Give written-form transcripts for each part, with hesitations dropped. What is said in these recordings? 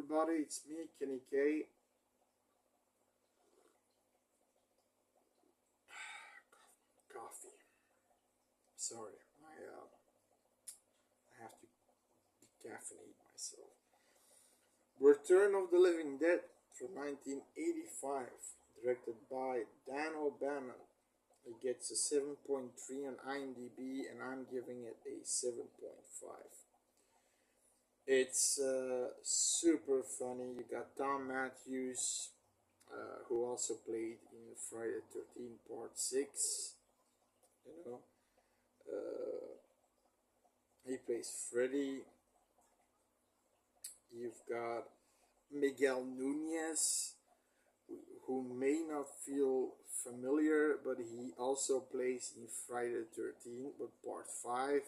everybody, it's me, Kenny K. Coffee. Sorry, I have to decaffeinate myself. Return of the Living Dead from 1985, directed by Dan O'Bannon. It gets a 7.3 on IMDb, and I'm giving it a 7.5. It's super funny. You got Tom Matthews, who also played in Friday the 13th Part 6. You know, he plays Freddy. You've got Miguel Nunez, who may not feel familiar, but he also plays in Friday the 13th, but Part 5,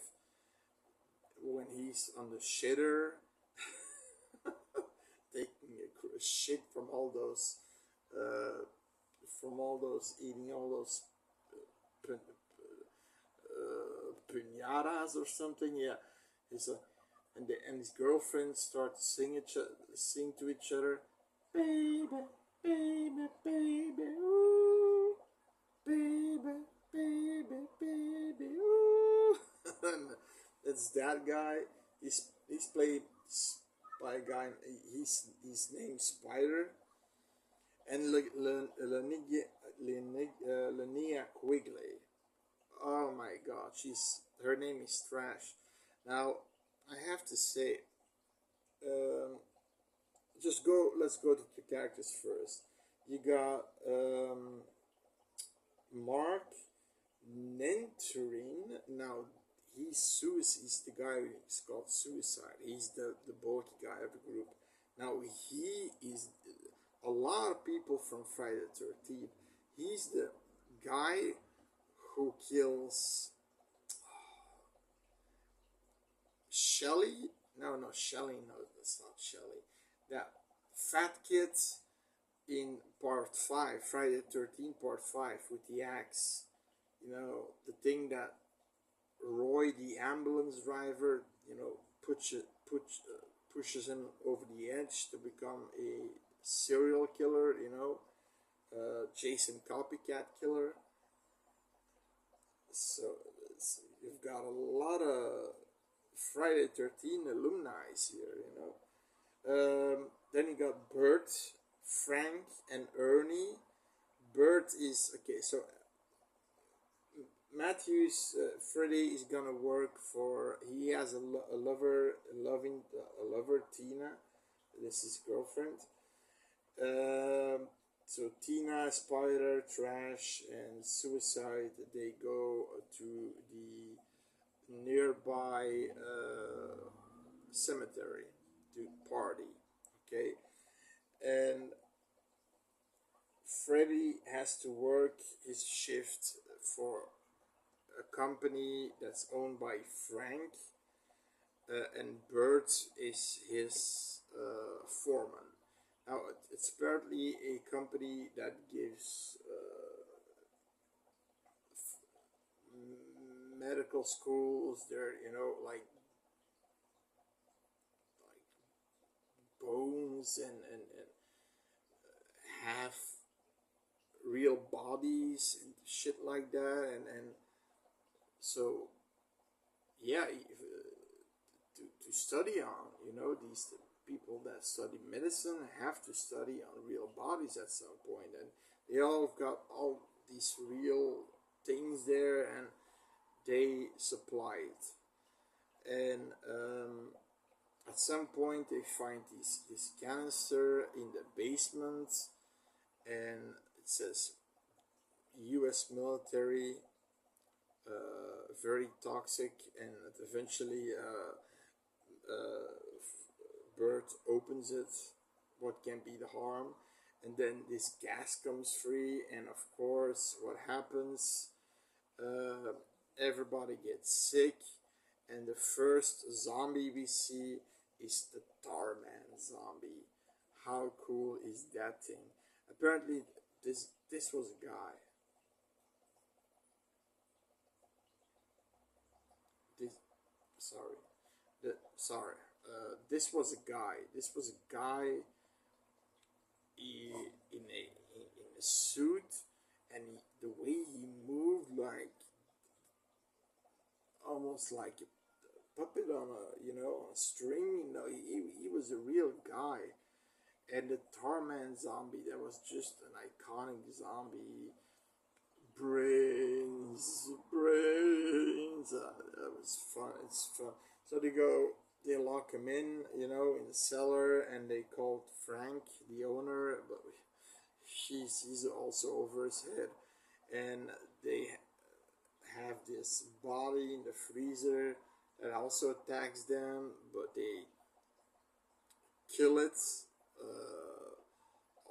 when he's on the shitter, taking a shit from all those, eating all those pinatas or something. Yeah, and his girlfriend start to sing to each other, baby, baby, baby, ooh, baby, baby, baby, ooh. And it's that guy. He's played by a guy. His name's Spider, and Linnea Quigley. Oh my God, her name is trash. Now I have to say, um, let's go to the characters first. You got Mark Nenturin. Now he's the guy who's called Suicide. He's the bulky guy of the group. Now he is a lot of people from Friday the 13th. He's the guy who kills Shelly. No, Shelly. No, that's not Shelly. That fat kid in Part 5, Friday the 13th Part 5, with the axe. You know, the thing that Roy, the ambulance driver, pushes him over the edge to become a serial killer, Jason copycat killer. So you've got a lot of Friday 13 alumni here. Then you got Bert, Frank, and Ernie. Bert is okay. So Matthews, Freddy is gonna work for. He has a lover, a lover, Tina. This is his girlfriend. So Tina, Spider, Trash, and Suicide, they go to the nearby cemetery to party. Okay, and Freddy has to work his shift for a company that's owned by Frank, and Bert is his foreman. Now, it's apparently a company that gives medical schools. They're, like bones and half real bodies and shit like that. And so, yeah, to study on, these people that study medicine have to study on real bodies at some point, and they all got all these real things there, and they supply it. And at some point they find this canister in the basement, and it says US military, very toxic, and eventually Bert opens it. What can be the harm? And then this gas comes free, and of course, what happens? Everybody gets sick, and the first zombie we see is the Tarman zombie. How cool is that thing? Apparently, this was a guy. This sorry, this was a guy. This was a guy in a suit, and the way he moved, like almost like a puppet on a on a string. He was a real guy. And the Tarman zombie, that was just an iconic zombie. Brains. That was fun. It's fun. So they lock him in, in the cellar, and they called Frank, the owner, but he's also over his head, and they have this body in the freezer that also attacks them, but they kill it,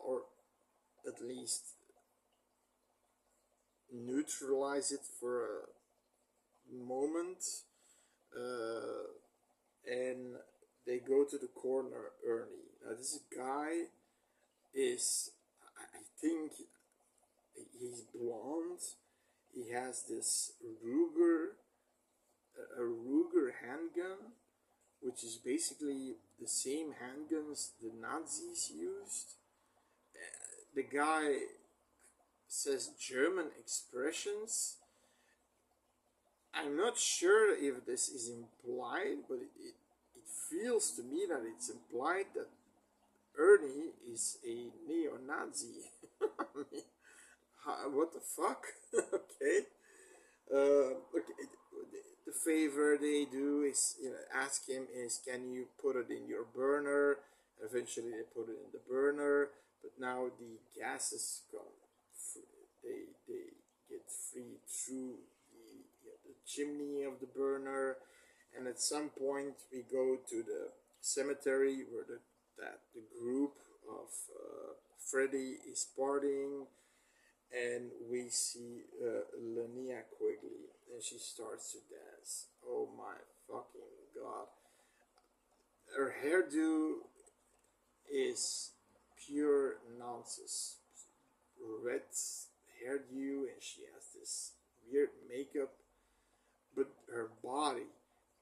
or at least neutralize it for a moment, uh, and they go to the corner. Ernie. Now this guy is, I think, he's blonde. He has this a Ruger handgun, which is basically the same handguns the Nazis used. The guy says German expressions. I'm not sure if this is implied, but it feels to me that it's implied that Ernie is a neo-Nazi. I mean, what the fuck? Okay. Okay. The favor they do is, ask him is, can you put it in your burner? Eventually, they put it in the burner, but now the gases come. They get free through the chimney of the burner, and at some point we go to the cemetery where the group of Freddy is partying, and we see Linnea Quigley, and she starts to dance. Oh my fucking god! Her hairdo is pure nonsense. Red hairdo, and she has this weird makeup, but her body,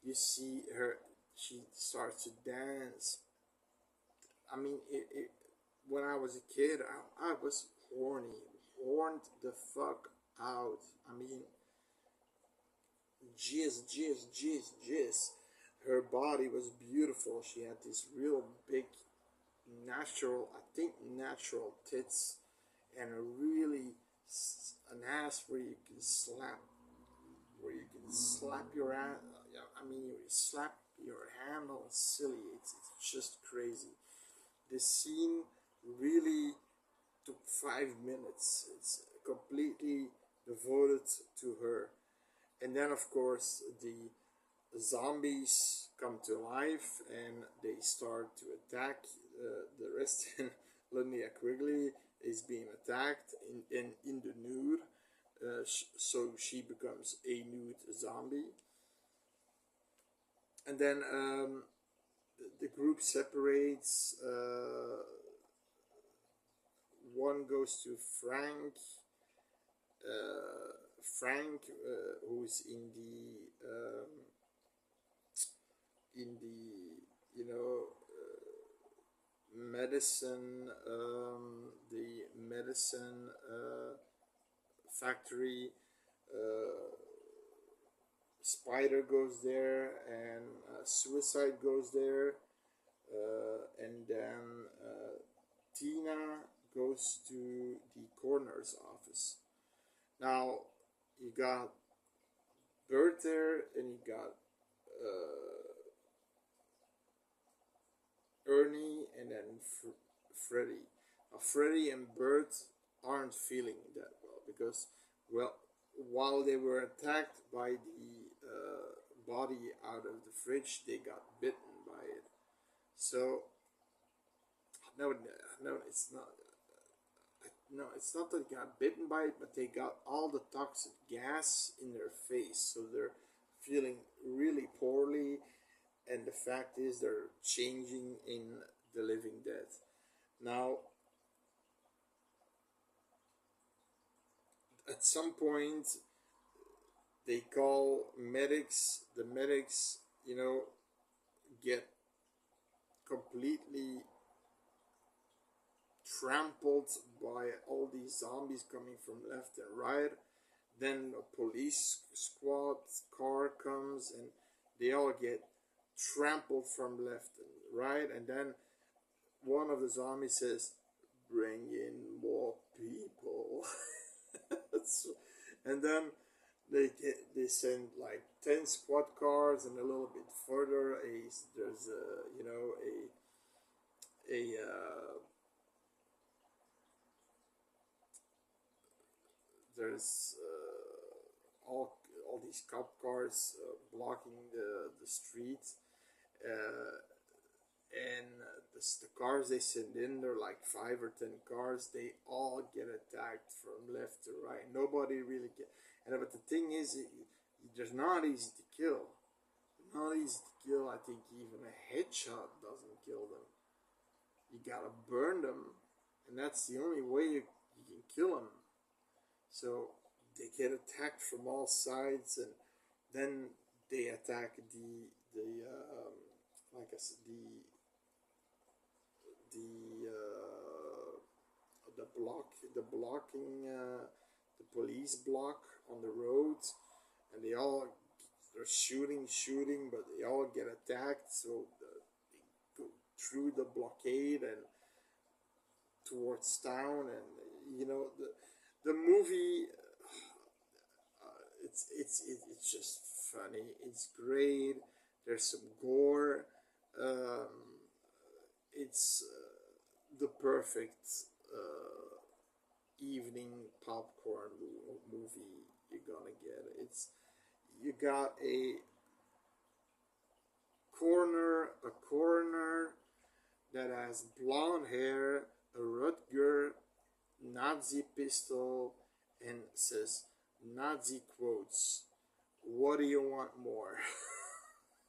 you see her, she starts to dance. I mean, when I was a kid, I was horned the fuck out. I mean, jizz. Her body was beautiful. She had these real big, natural, I think natural tits, and a really an ass where you can slap your ass. I mean, you slap your hand on silly. It's just crazy. This scene really took 5 minutes. It's completely devoted to her. And then, of course, the zombies come to life and they start to attack the rest. And Linnea Quigley is being attacked in the nude. So she becomes a nude zombie. And then the group separates. One goes to Frank. Who's in the medicine, the medicine factory. Spider goes there, and Suicide goes there, and then Tina goes to the coroner's office. Now you got Bert there, and you got Ernie, and then Freddy. Now Freddy and Bert aren't feeling that well because, well, while they were attacked by the body out of the fridge, they got bitten by it. So no, it's not. No, it's not that they got bitten by it, but they got all the toxic gas in their face, so they're feeling really poorly. And the fact is, they're changing in the living dead. Now, at some point, they call medics. The medics, get completely trampled by all these zombies coming from left and right. Then a police squad car comes and they all get trampled from left and right. And then one of the zombies says, "Bring in more people." And then they send like 10 squad cars, and a little bit further there's a, you know, a there's all these cop cars blocking the streets, uh, and the cars they send in, they're like 5 or 10 cars. They all get attacked from left to right. Nobody really get. And but the thing is, they're not easy to kill. Not easy to kill. I think even a headshot doesn't kill them. You gotta burn them, and that's the only way you can kill them. So they get attacked from all sides, and then they attack like I said, the blocking the police block on the roads, and they're shooting, but they all get attacked. So they go through the blockade and towards town, and you know the movie. It's just funny. It's great. There's some gore. Um, it's the perfect evening popcorn movie you're gonna get. It's you got a coroner that has blonde hair, a Rutger Nazi pistol, and says Nazi quotes. What do you want more?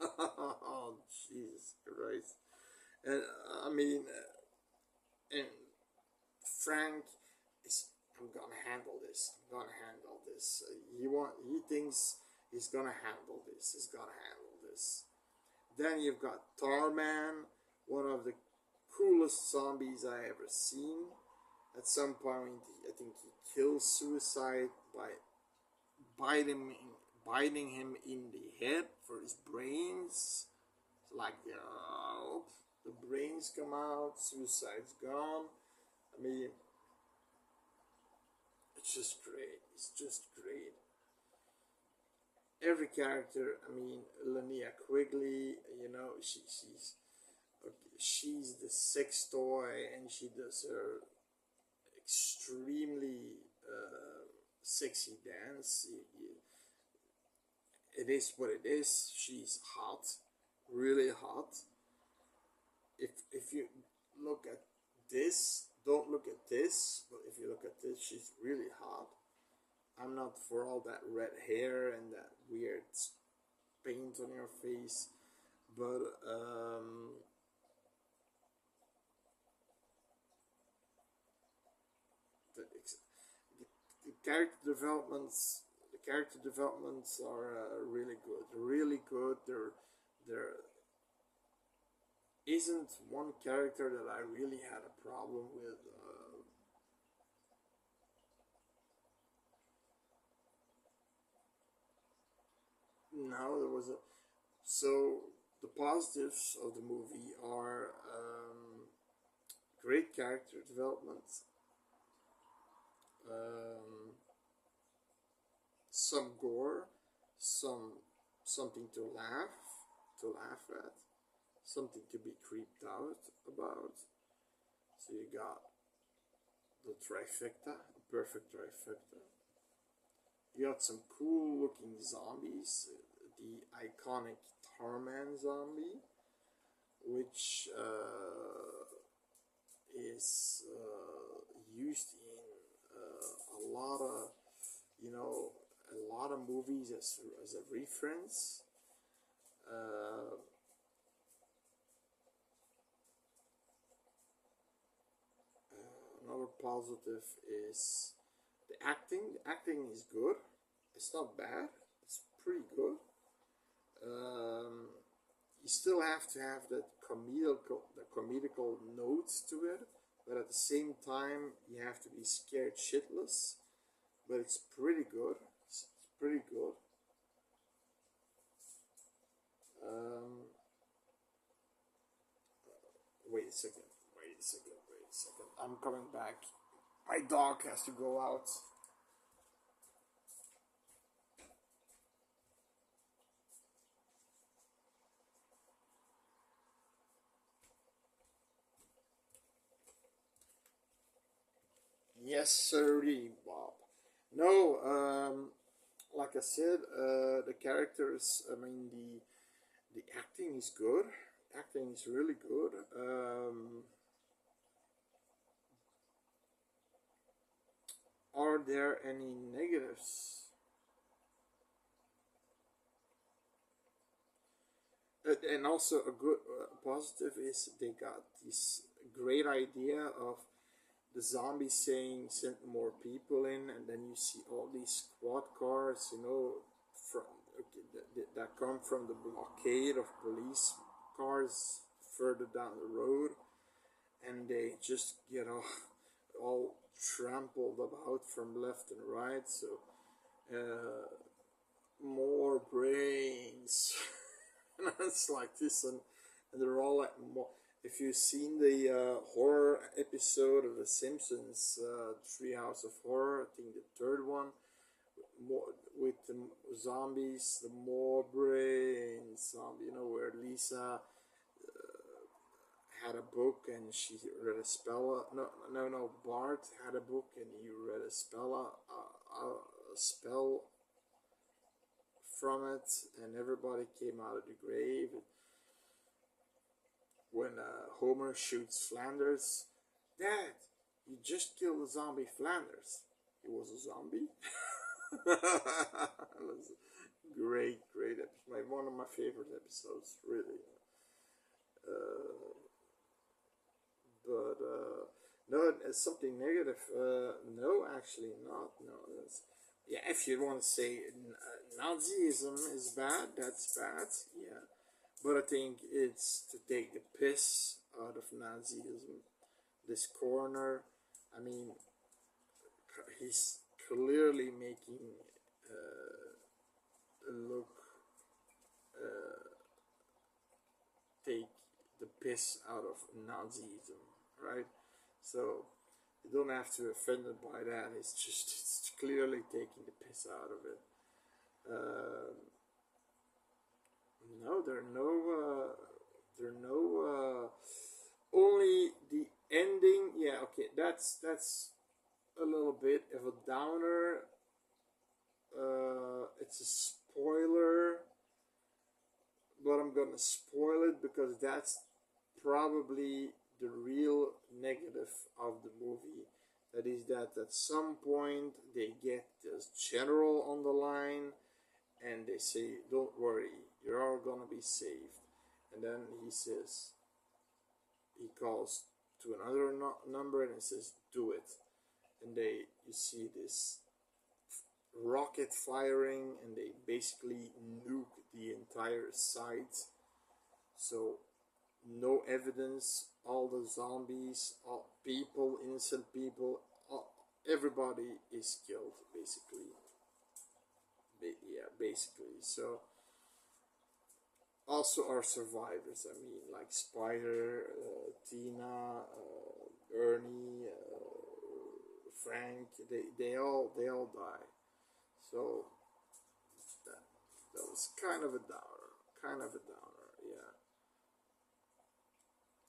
Oh, Jesus Christ. And I mean, and Frank is, I'm gonna handle this. I'm gonna handle this. He thinks he's gonna handle this. He's gonna handle this. Then you've got Tarman, one of the coolest zombies I ever seen. At some point, I think he kills Suicide by biting him in the head for his brains. Like, the brains come out, Suicide's gone. I mean, it's just great. It's just great. Every character, I mean, Linnea Quigley, you know, she's the sex toy, and she does her extremely sexy dance. It is what it is. She's hot, really hot. If you look at this, don't look at this, but if you look at this, she's really hot. I'm not for all that red hair and that weird paint on your face, but the, the character developments are really good. There isn't one character that I really had a problem with. No, there was a. So the positives of the movie are great character development, um, some gore, something to laugh at, something to be creeped out about. So you got the trifecta, a perfect trifecta. You got some cool looking zombies, the iconic Tarman zombie, which is used in a lot of, you know, a lot of movies as a reference. Uh, another positive is the acting. The acting is good. It's not bad. It's pretty good. Um, you still have to have that comedical notes to it, but at the same time you have to be scared shitless. But it's pretty good. It's pretty good. Um, wait a second. Wait a second. Wait a second. I'm coming back. My dog has to go out. Yes, sirree, Bob. No, like I said, the characters. I mean, the acting is good. Acting is really good. Are there any negatives? And also a good positive is they got this great idea of the zombies saying send more people in, and then you see all these squad cars, from okay, that come from the blockade of police cars further down the road, and they just get all trampled about from left and right. So uh, more brains. And it's like this, and they're all like more. If you've seen the horror episode of The Simpsons, Treehouse of Horror, I think the third one, more with the zombies, the more brains zombie, where Lisa had a book and she read a spell. No, Bart had a book and he read a spell from it, and everybody came out of the grave. When Homer shoots Flanders, Dad, you just killed a zombie Flanders. He was a zombie? It was great, great episode. One of my favorite episodes, really. Uh, but no, it's something negative. No, actually not. No, yeah. If you want to say Nazism is bad, that's bad. Yeah, but I think it's to take the piss out of Nazism. This corner, I mean, he's clearly making look take the piss out of Nazism, right? So you don't have to be offended by that. It's clearly taking the piss out of it. Um, no, there are no. Only the ending. Yeah, okay. That's a little bit of a downer. It's a spoiler, but I'm gonna spoil it because that's probably the real negative of the movie. That is that at some point they get this general on the line and they say, "Don't worry, you're all gonna be saved." And then he says, he calls to another number and he says, "Do it." And you see this rocket firing and they basically nuke the entire site. So no evidence, all the zombies, all people, innocent people, everybody is killed basically. Yeah, basically. So also our survivors. I mean, like Spider, Tina, Ernie, Frank. They all die. So that that was kind of a downer. Kind of a downer. Yeah.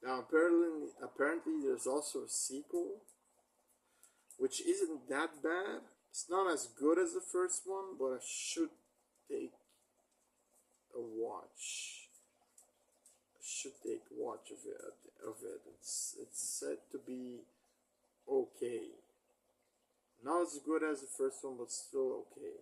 Now apparently there's also a sequel, which isn't that bad. It's not as good as the first one, but I should take a watch. I should take watch of it. It's said to be okay. Not as good as the first one, but still okay.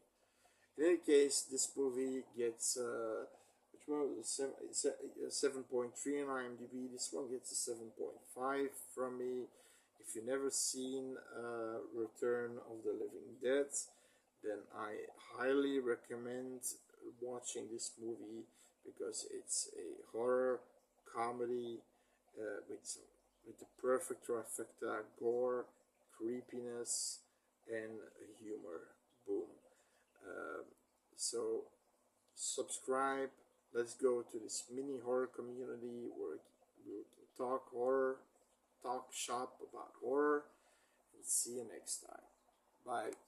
In any case, this movie gets which one was it? 7.3 on IMDb. This one gets a 7.5 from me. If you've never seen Return of the Living Dead, then I highly recommend watching this movie because it's a horror comedy with the perfect trifecta: gore, creepiness, and humor. Boom. Um, so subscribe. Let's go to this mini horror community where we can talk horror, talk shop about horror, and see you next time. Bye.